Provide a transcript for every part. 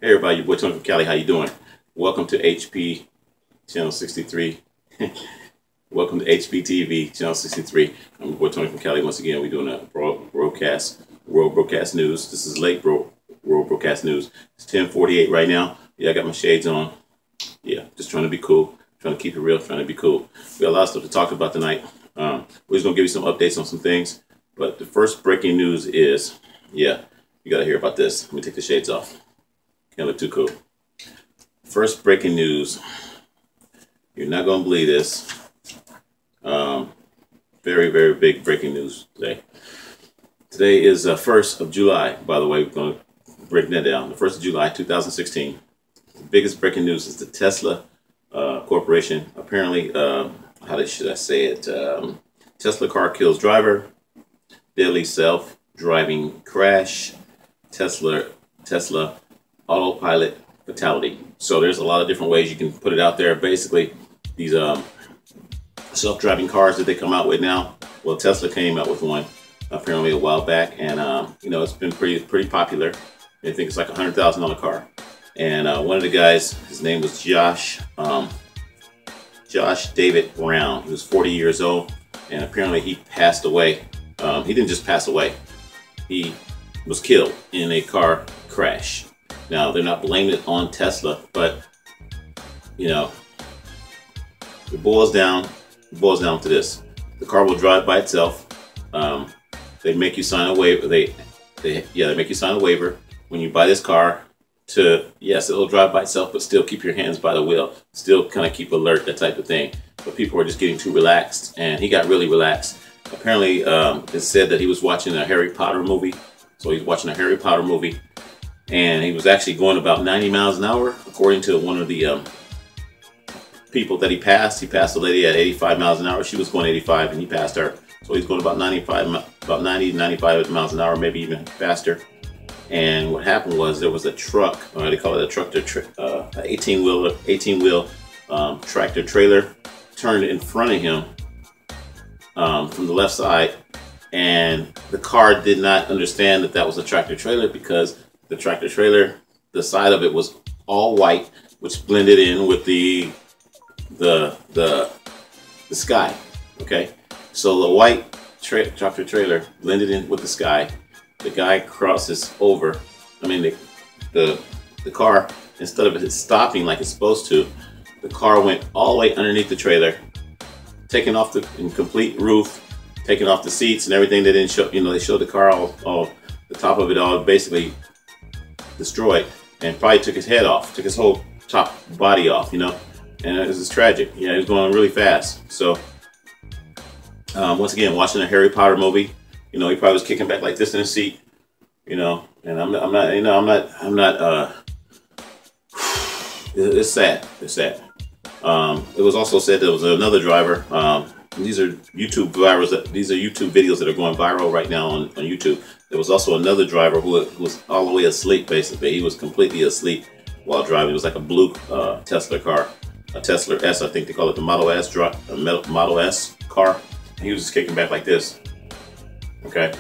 Hey everybody, your boy Tony from Cali. How you doing? Welcome to HP Channel 63. Welcome to Hptv Channel 63. I'm your boy Tony from Cali. Once again, we're doing a world broadcast news. This is late world broadcast news. It's 10:48 right now. Yeah, I got my shades on. Yeah, just trying to be cool. Trying to keep it real. Trying to be cool. We got a lot of stuff to talk about tonight. We're just gonna give you some updates on some things. But the first breaking news is, yeah, you gotta hear about this. Let me take the shades off. Can't look too cool. First breaking news. You're not gonna believe this. Very, very big breaking news today. Today is 1st of July, by the way. We're going to break that down. The 1st of July, 2016. The biggest breaking news is the Tesla Corporation. Apparently, should I say it? Tesla car kills driver. Deadly self-driving crash. Tesla autopilot fatality. So there's a lot of different ways you can put it out there. Basically, these self-driving cars that they come out with now. Well, Tesla came out with one apparently a while back, and you know, it's been pretty popular. I think it's like a $100,000 car. And one of the guys, his name was Josh David Brown. He was 40 years old, and apparently he passed away. He didn't just pass away; he was killed in a car crash. Now, they're not blaming it on Tesla, but you know, it boils down to this: the car will drive by itself. They make you sign a waiver. They make you sign a waiver when you buy this car. Yes, it'll drive by itself, but still keep your hands by the wheel. Still kind of keep alert, that type of thing. But people were just getting too relaxed, and he got really relaxed. Apparently, it said that he was watching a Harry Potter movie. So he's watching a Harry Potter movie, and he was actually going about 90 miles an hour, according to one of the people that he passed. He passed a lady at 85 miles an hour. She was going 85, and he passed her. So he's going about 90 to 95 miles an hour, maybe even faster. And what happened was there was a truck, or they call it a truck, an 18-wheel tractor trailer, turned in front of him from the left side, and the car did not understand that that was a tractor trailer, because the tractor trailer, the side of it was all white, which blended in with the sky. Okay, so the white tractor trailer blended in with the sky. The guy crosses over. I mean, the car, instead of it stopping like it's supposed to, the car went all the way underneath the trailer, taking off the complete roof, taking off the seats and everything. They didn't show, you know, they showed the car all the top of it all basically destroyed, and probably took his head off, took his whole top body off, you know. And it was tragic. Yeah, he was going really fast. So once again, watching a Harry Potter movie, you know, he probably was kicking back like this in his seat, you know. And I'm not. It's sad. It's sad. It was also said there was another driver. These are YouTube videos that are going viral right now on YouTube. There was also another driver who was all the way asleep. Basically, he was completely asleep while driving. It was like a blue Tesla car, a Tesla S, I think they call it, the Model S Model S car. And he was just kicking back like this. Okay,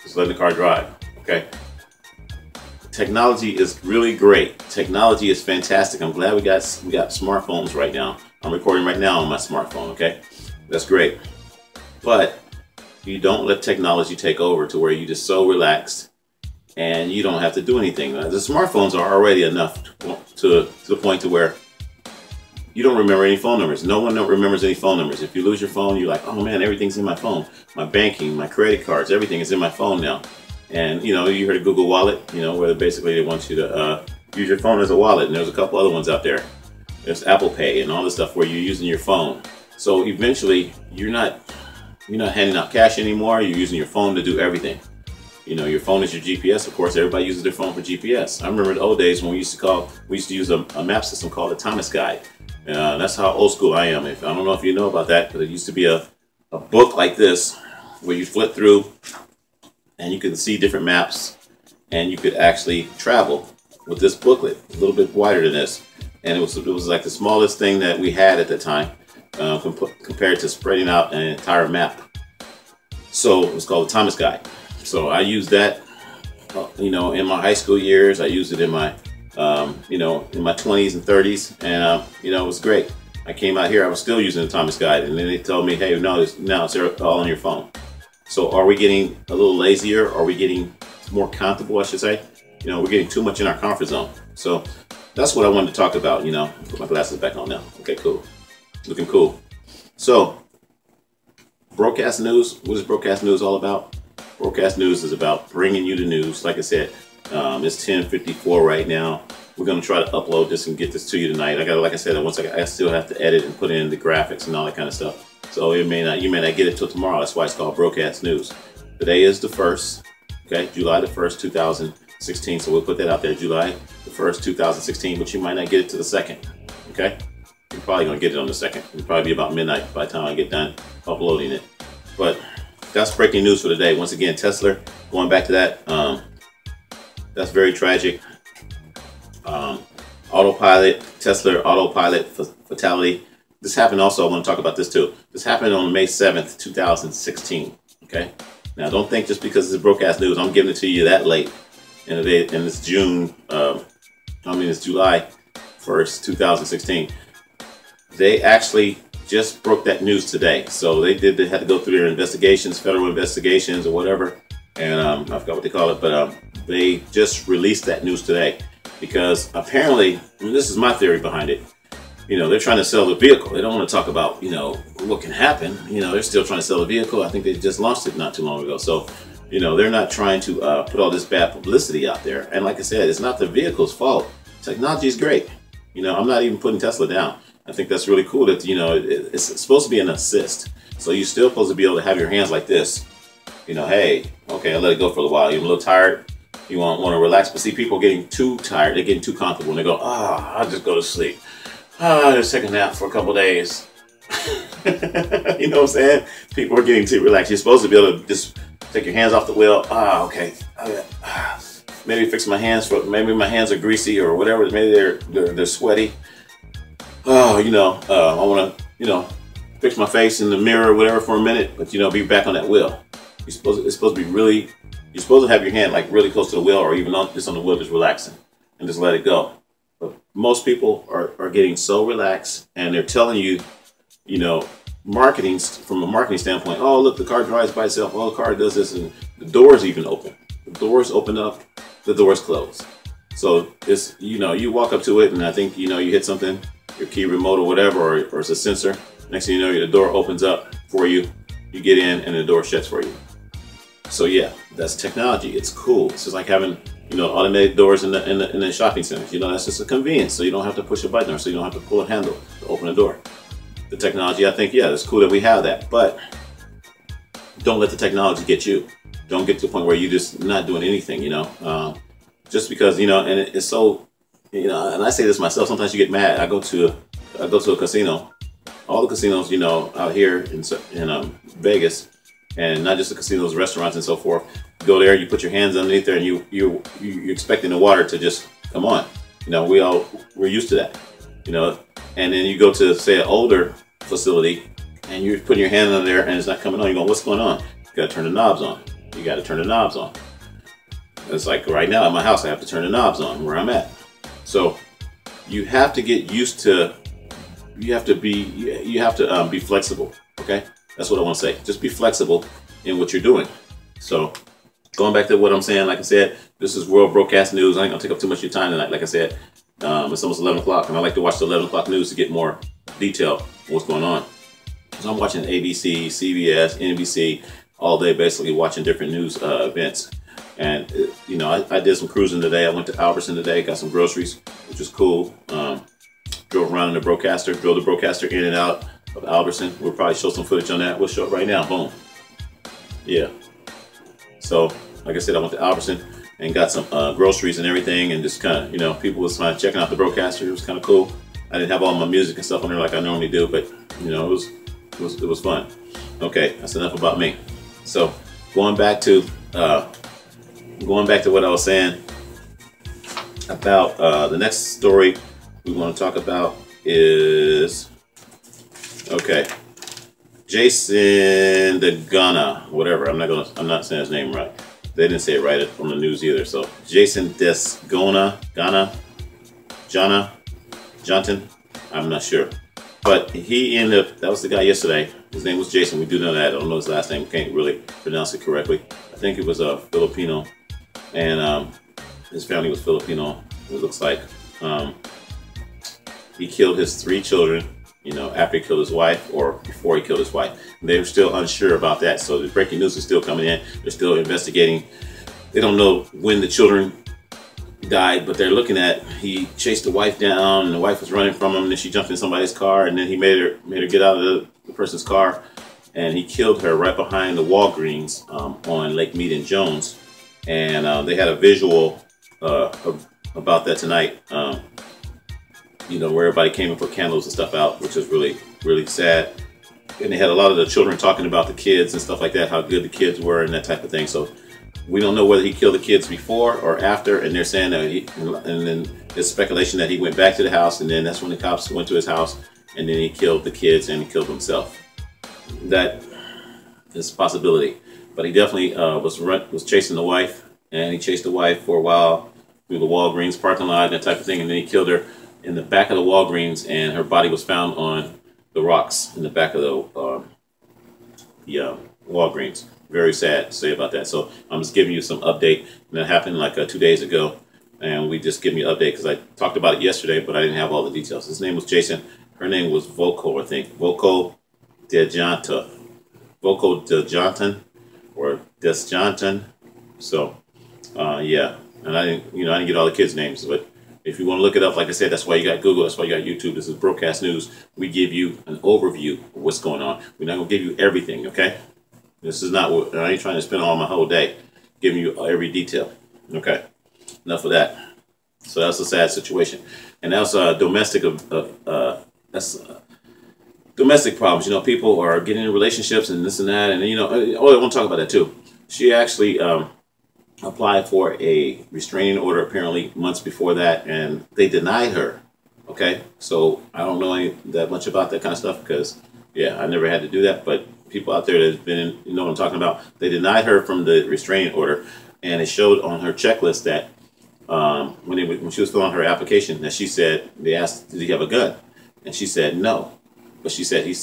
just letting the car drive. Okay, technology is really great. Technology is fantastic. I'm glad we got smartphones right now. I'm recording right now on my smartphone. Okay, that's great. But you don't let technology take over to where you're just so relaxed and you don't have to do anything. The smartphones are already enough to the point to where you don't remember any phone numbers. No one remembers any phone numbers. If you lose your phone, you're like, oh man, everything's in my phone. My banking, my credit cards, everything is in my phone now. And you know, you heard of Google Wallet, you know, where basically they want you to use your phone as a wallet. And there's a couple other ones out there. There's Apple Pay and all this stuff where you're using your phone. So eventually, you're not handing out cash anymore. You're using your phone to do everything. You know, your phone is your GPS. Of course, everybody uses their phone for GPS. I remember the old days when we used to use a map system called a Thomas Guide. That's how old school I am. I don't know if you know about that, but it used to be a book like this where you flip through and you could see different maps, and you could actually travel with this booklet. A little bit wider than this, and it was like the smallest thing that we had at the time compared to spreading out an entire map. So it was called the Thomas Guide. So I used that, you know, in my high school years. I used it in my you know, in my 20s and 30s, and you know, it was great. I came out here, I was still using the Thomas Guide, and then they told me, hey, no, now it's all on your phone. So are we getting a little lazier? Are we getting more comfortable, I should say? You know, we're getting too much in our comfort zone. So that's what I wanted to talk about, you know. Put my glasses back on now. Okay, cool. Looking cool. So, broadcast news, what is broadcast news all about? Broadcast news is about bringing you the news. Like I said, it's 10:54 right now. We're going to try to upload this and get this to you tonight. Like I said, I still have to edit and put in the graphics and all that kind of stuff. So you may not get it till tomorrow. That's why it's called broadcast news. Today is the 1st, okay, July the 1st, 2016. So we'll put that out there, July the 1st, 2016, but you might not get it to the 2nd, okay? You're probably going to get it on the 2nd. It'll probably be about midnight by the time I get done uploading it. But that's breaking news for today. Once again, Tesla, going back to that, that's very tragic. Tesla autopilot fatality. This happened also, I want to talk about this too. This happened on May 7th, 2016, okay? Now don't think just because it's broadcast news, I'm giving it to you that late. And it's it's July 1st, 2016. They actually just broke that news today. So they had to go through their investigations, federal investigations or whatever. And I forgot what they call it, but they just released that news today. Because apparently, and this is my theory behind it, you know, they're trying to sell the vehicle. They don't want to talk about, you know, what can happen. You know, they're still trying to sell the vehicle. I think they just launched it not too long ago. So, you know, they're not trying to put all this bad publicity out there. And like I said, it's not the vehicle's fault. Technology is great. You know, I'm not even putting Tesla down. I think that's really cool that, you know, it's supposed to be an assist. So you're still supposed to be able to have your hands like this. You know, hey, okay, I'll let it go for a while. You're a little tired. You want to relax, but see, people are getting too tired. They're getting too comfortable, and they go, I'll just go to sleep. Just take a nap for a couple days. You know what I'm saying? People are getting too relaxed. You're supposed to be able to just take your hands off the wheel. Okay. Maybe fix my hands. Maybe my hands are greasy or whatever. Maybe they're sweaty. You know, I want to, you know, fix my face in the mirror or whatever for a minute, but, you know, be back on that wheel. It's supposed to be really. You're supposed to have your hand like really close to the wheel, or even just on the wheel, just relaxing and just let it go. But most people are getting so relaxed, and they're telling you, you know, from a marketing standpoint, oh, look, the car drives by itself. Oh, the car does this, and the doors even open. The doors open up, the doors close. So it's, you know, you walk up to it, and I think, you know, you hit something, your key remote or whatever, or it's a sensor. Next thing you know, the door opens up for you. You get in, and the door shuts for you. So yeah, that's technology. It's cool. It's just like having, you know, automated doors in the shopping centers. You know, that's just a convenience. So you don't have to push a button, or so you don't have to pull a handle to open a door. The technology, I think, yeah, it's cool that we have that. But don't let the technology get you. Don't get to the point where you're just not doing anything. You know, just because, you know, and it's so, you know, and I say this myself. Sometimes you get mad. I go to a casino. All the casinos, you know, out here in Vegas. And not just the casinos, restaurants, and so forth. You go there, you put your hands underneath there, and you're expecting the water to just come on. You know, we're used to that. You know, and then you go to, say, an older facility, and you're putting your hand under there, and it's not coming on. You go, what's going on? You got to turn the knobs on. You got to turn the knobs on. It's like right now at my house, I have to turn the knobs on where I'm at. So you have to get used to. You have to be flexible. Okay. That's what I want to say. Just be flexible in what you're doing. So going back to what I'm saying, like I said, this is World Broadcast News. I ain't going to take up too much of your time tonight. Like I said, it's almost 11 o'clock, and I like to watch the 11 o'clock news to get more detail on what's going on. So I'm watching ABC, CBS, NBC all day, basically watching different news events. And, you know, I did some cruising today. I went to Albertson today, got some groceries, which was cool. Drove around in the broadcaster, drove the broadcaster in and out of Albertson. We'll probably show some footage on that. We'll show it right now. Boom. Yeah. So, like I said, I went to Albertson and got some groceries and everything, and just kind of, you know, people was kind of checking out the broadcaster. It was kind of cool. I didn't have all my music and stuff on there like I normally do, but, you know, it was fun. Okay, that's enough about me. So, going back to what I was saying about the next story we want to talk about is, okay, Jason DeGana, whatever. I'm not saying his name right. They didn't say it right on the news either. So Jason Ghana, Johnson, I'm not sure. But he ended up, that was the guy yesterday. His name was Jason. We do know that. I don't know his last name. Can't really pronounce it correctly. I think it was a Filipino, and his family was Filipino. It looks like he killed his 3 children. You know, after he killed his wife or before he killed his wife. And they were still unsure about that. So the breaking news is still coming in. They're still investigating. They don't know when the children died, but they're looking at, he chased the wife down and the wife was running from him, and then she jumped in somebody's car, and then he made her get out of the person's car, and he killed her right behind the Walgreens on Lake Mead and Jones. And they had a visual about that tonight. You know, where everybody came and put candles and stuff out, which is really, really sad. And they had a lot of the children talking about the kids and stuff like that, how good the kids were and that type of thing. So we don't know whether he killed the kids before or after, and they're saying that and then there's speculation that he went back to the house, and then that's when the cops went to his house, and then he killed the kids and he killed himself. That is a possibility. But he definitely was chasing the wife, and he chased the wife for a while through the Walgreens parking lot, that type of thing, and then he killed her in the back of the Walgreens, and her body was found on the rocks in the back of the Walgreens. Very sad to say about that. So I'm just giving you some update. And that happened like 2 days ago, and we just give me an update because I talked about it yesterday, but I didn't have all the details. His name was Jason. Her name was Voco, I think. Voco DeJonta. Voco DeJonta or Desjonton. So yeah, and I didn't get all the kids' names, but if you want to look it up, like I said, that's why you got Google, that's why you got YouTube. This is Broadcast News. We give you an overview of what's going on. We're not going to give you everything, okay? This is not what, I ain't trying to spend all my whole day giving you every detail. Okay, enough of that. So that's a sad situation. And that's domestic domestic problems. You know, people are getting in relationships and this and that. And, you know, I want to talk about that too. She actually applied for a restraining order apparently months before that, and they denied her. Okay, so I don't know that much about that kind of stuff because, yeah, I never had to do that. But people out there that's been, you know what I'm talking about, they denied her from the restraining order, and it showed on her checklist that when she was filling out her application, that she said, they asked, did he have a gun? And she said no. But she said he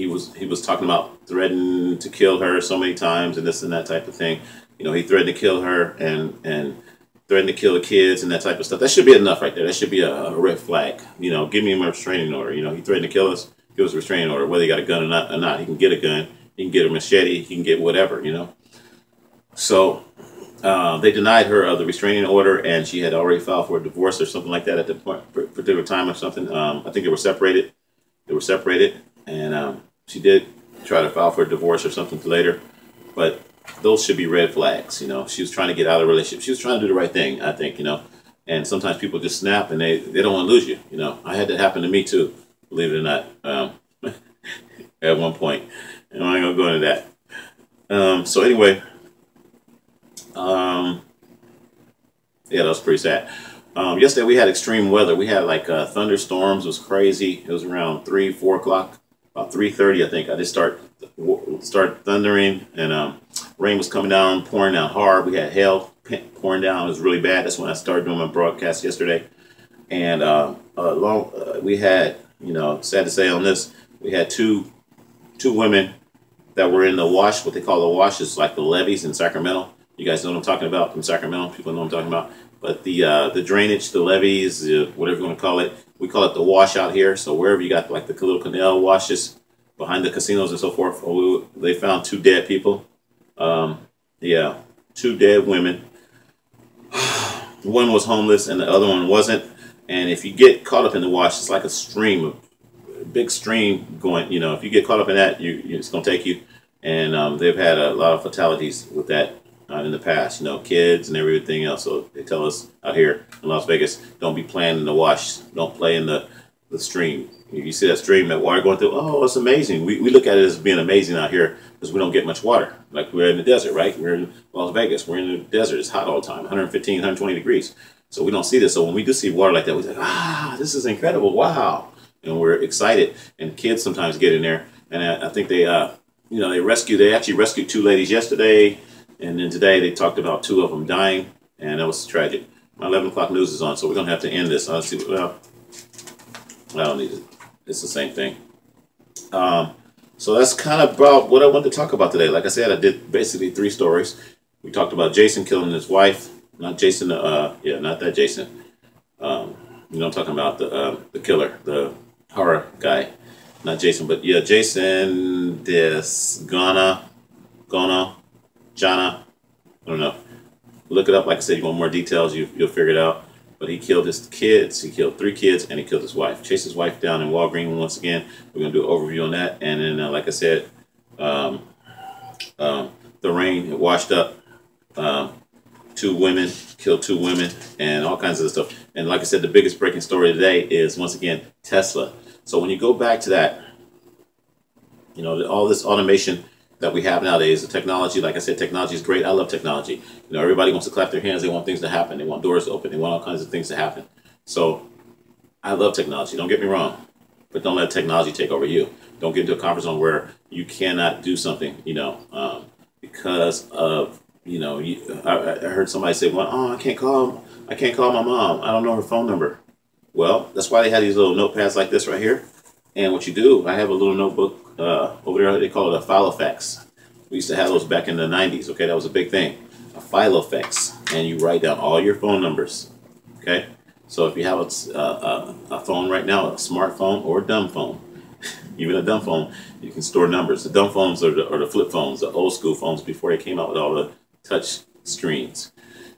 was talking about threatening to kill her so many times and this and that type of thing. You know, he threatened to kill her and threatened to kill the kids and that type of stuff. That should be enough right there. That should be a red flag. You know, give me a restraining order. You know, he threatened to kill us. Give us a restraining order. Whether he got a gun or not, he can get a gun. He can get a machete. He can get whatever. You know. So they denied her of the restraining order, and she had already filed for a divorce or something like that at the particular time or something. I think they were separated. And she did try to file for a divorce or something later, but those should be red flags. You know, she was trying to get out of a relationship. She was trying to do the right thing, I think, you know, and sometimes people just snap and they don't want to lose you. You know, I had that happen to me too, believe it or not, at one point, and I ain't gonna go into that. So anyway, yeah, that was pretty sad. Yesterday we had extreme weather. We had like thunderstorms. It was crazy. It was around 3, 4 o'clock, about 3:30, I think. I just started thundering, and rain was coming down, pouring down hard. We had hail pouring down. It was really bad. That's when I started doing my broadcast yesterday. And we had, you know, sad to say on this, we had two women that were in the wash. What they call the wash is like the levees in Sacramento. You guys know what I'm talking about from Sacramento. People know what I'm talking about. But the drainage, the levees, whatever you want to call it, we call it the wash out here. So wherever you got like the little canal washes behind the casinos and so forth, they found 2 dead people. Yeah, 2 dead women. One was homeless and the other one wasn't. And if you get caught up in the wash, it's like a stream, a big stream going. You know, if you get caught up in that, it's going to take you. And they've had a lot of fatalities with that. In the past, you know, kids and everything else. So they tell us out here in Las Vegas, don't be playing in the wash. Don't play in the stream. If you see that stream, that water going through, oh, it's amazing. We look at it as being amazing out here because we don't get much water. Like we're in the desert, right? We're in Las Vegas. We're in the desert. It's hot all the time, 115, 120 degrees. So we don't see this. So when we do see water like that, we're like, this is incredible. Wow. And we're excited. And kids sometimes get in there. And I think they actually rescued 2 ladies yesterday. And then today they talked about 2 of them dying, and that was tragic. My 11 o'clock news is on, so we're gonna have to end this. I'll see. Well, I don't need it. It's the same thing. So that's kind of about what I wanted to talk about today. Like I said, I did basically 3 stories. We talked about Jason killing his wife. Not Jason. Yeah, not that Jason. You know, I'm talking about the killer, the horror guy. Not Jason, but yeah, Jason Jana. I don't know. Look it up. Like I said, you want more details, you'll figure it out. But he killed his kids. He killed 3 kids, and he killed his wife. Chased his wife down in Walgreens once again. We're gonna do an overview on that, and then like I said, the rain it washed up 2 women, killed 2 women, and all kinds of stuff. And like I said, the biggest breaking story today is once again Tesla. So when you go back to that, you know, all this automation that we have nowadays, the technology, like I said, technology is great. I love technology. You know, everybody wants to clap their hands. They want things to happen. They want doors to open. They want all kinds of things to happen. So I love technology. Don't get me wrong, but don't let technology take over you. Don't get into a comfort zone where you cannot do something, you know, because of, you know, I heard somebody say, well, oh, I can't call my mom. I don't know her phone number. Well, that's why they had these little notepads like this right here. And what you do, I have a little notebook over there. They call it a Filofax. We used to have those back in the 90s. Okay, that was a big thing. A Filofax, and you write down all your phone numbers. Okay, so if you have a phone right now, a smartphone or a dumb phone, even a dumb phone, you can store numbers. The dumb phones are the flip phones, the old school phones before they came out with all the touch screens.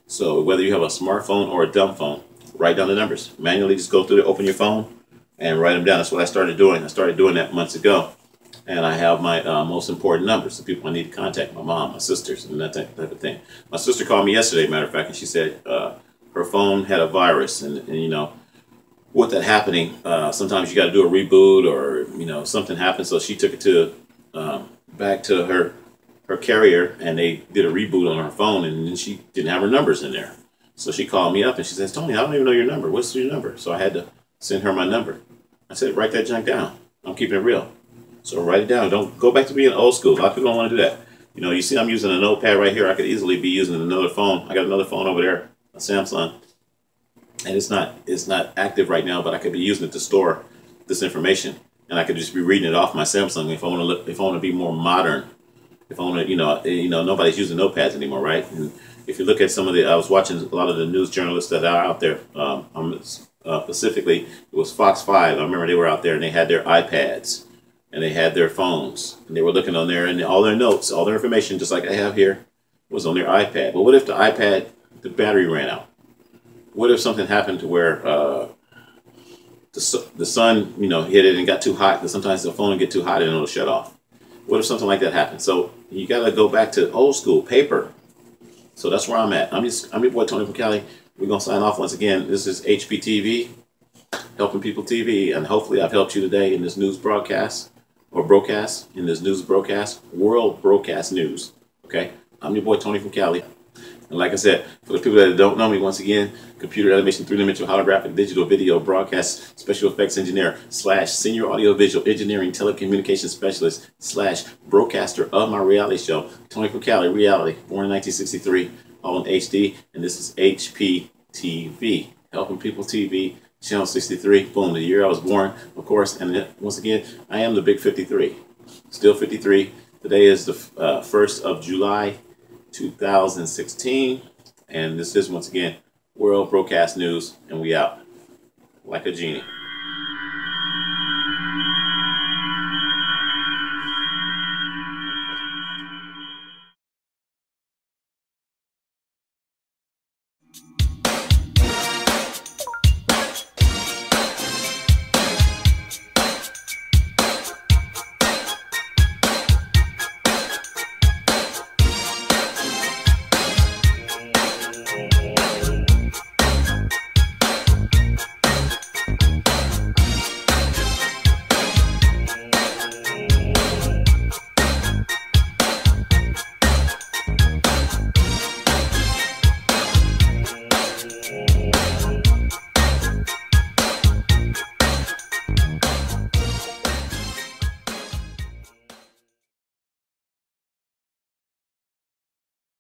So whether you have a smartphone or a dumb phone, write down the numbers. Manually just go through it, open your phone, and write them down. That's what I started doing. I started doing that months ago. And I have my most important numbers, the people I need to contact, my mom, my sisters, and that type of thing. My sister called me yesterday, matter of fact, and she said her phone had a virus. And you know, with that happening, sometimes you got to do a reboot or, you know, something happened. So she took it to back to her carrier, and they did a reboot on her phone, and then she didn't have her numbers in there. So she called me up, and she says, Tony, I don't even know your number. What's your number? So I had to send her my number. I said, write that junk down. I'm keeping it real. So write it down. Don't go back to being old school. A lot of people don't want to do that. You know, you see I'm using a notepad right here. I could easily be using another phone. I got another phone over there, a Samsung. And it's not active right now, but I could be using it to store this information. And I could just be reading it off my Samsung if I want to be more modern. If I want to, you know, nobody's using notepads anymore, right? And if you look at some of I was watching a lot of the news journalists that are out there. Specifically, it was Fox 5. I remember they were out there and they had their iPads and they had their phones and they were looking on there, and all their notes, all their information, just like I have here, was on their iPad. But what if the iPad, the battery ran out? What if something happened to where the sun, you know, hit it and got too hot? Because sometimes the phone will get too hot and it'll shut off. What if something like that happens? So you got to go back to old school paper. So that's where I'm at. I'm your boy Tony from Cali. We're going to sign off once again. This is Hptv, Helping People TV, and hopefully I've helped you today in this news broadcast, in this news broadcast, world broadcast news. Okay? I'm your boy Tony from Cali. And like I said, for the people that don't know me, once again, computer animation, 3-dimensional holographic digital video broadcast special effects engineer / senior audio visual engineering telecommunications specialist / broadcaster of my reality show, Tony from Cali, reality, born in 1963, all in HD, and this is Hptv, Helping People TV, channel 63, boom, the year I was born, of course, and once again, I am the big 53, still 53. Today is the 1st of July, 2016, and this is once again World Broadcast News, and we out like a genie.